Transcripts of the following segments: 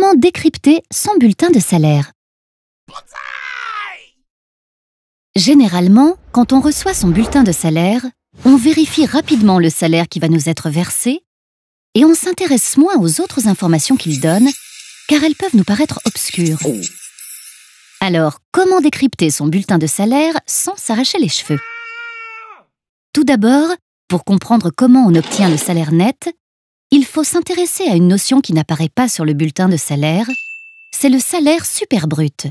Comment décrypter son bulletin de salaire? Généralement, quand on reçoit son bulletin de salaire, on vérifie rapidement le salaire qui va nous être versé et on s'intéresse moins aux autres informations qu'il donne, car elles peuvent nous paraître obscures. Alors, comment décrypter son bulletin de salaire sans s'arracher les cheveux? Tout d'abord, pour comprendre comment on obtient le salaire net, il faut s'intéresser à une notion qui n'apparaît pas sur le bulletin de salaire, c'est le salaire super brut.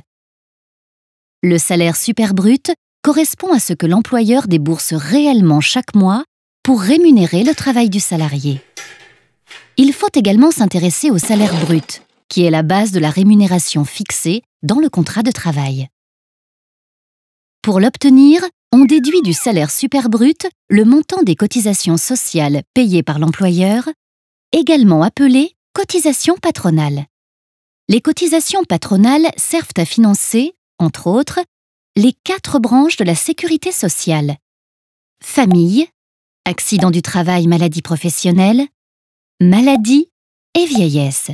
Le salaire super brut correspond à ce que l'employeur débourse réellement chaque mois pour rémunérer le travail du salarié. Il faut également s'intéresser au salaire brut, qui est la base de la rémunération fixée dans le contrat de travail. Pour l'obtenir, on déduit du salaire super brut le montant des cotisations sociales payées par l'employeur, également appelées cotisations patronales. Les cotisations patronales servent à financer, entre autres, les 4 branches de la sécurité sociale: famille, accident du travail, maladie professionnelle, maladie et vieillesse.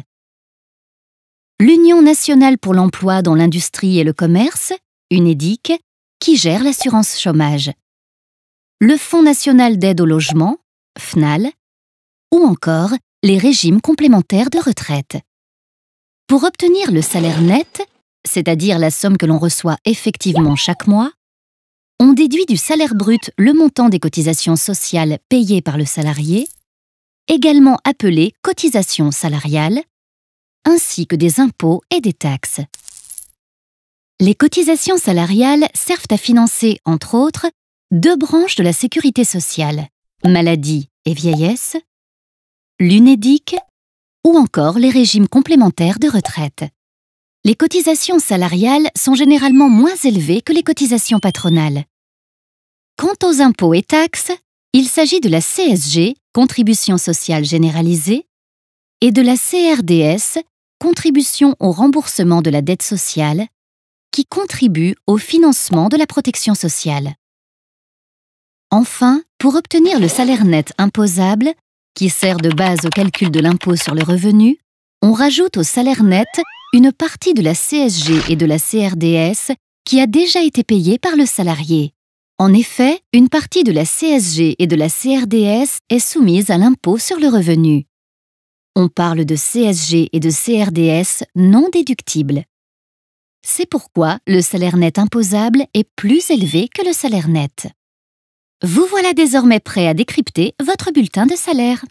L'Union nationale pour l'emploi dans l'industrie et le commerce, UNEDIC, qui gère l'assurance chômage. Le Fonds national d'aide au logement, FNAL, ou encore les régimes complémentaires de retraite. Pour obtenir le salaire net, c'est-à-dire la somme que l'on reçoit effectivement chaque mois, on déduit du salaire brut le montant des cotisations sociales payées par le salarié, également appelées cotisations salariales, ainsi que des impôts et des taxes. Les cotisations salariales servent à financer, entre autres, 2 branches de la sécurité sociale, maladie et vieillesse, l'UNEDIC ou encore les régimes complémentaires de retraite. Les cotisations salariales sont généralement moins élevées que les cotisations patronales. Quant aux impôts et taxes, il s'agit de la CSG, Contribution sociale généralisée, et de la CRDS, Contribution au remboursement de la dette sociale, qui contribuent au financement de la protection sociale. Enfin, pour obtenir le salaire net imposable, qui sert de base au calcul de l'impôt sur le revenu, on rajoute au salaire net une partie de la CSG et de la CRDS qui a déjà été payée par le salarié. En effet, une partie de la CSG et de la CRDS est soumise à l'impôt sur le revenu. On parle de CSG et de CRDS non déductibles. C'est pourquoi le salaire net imposable est plus élevé que le salaire net. Vous voilà désormais prêt à décrypter votre bulletin de salaire.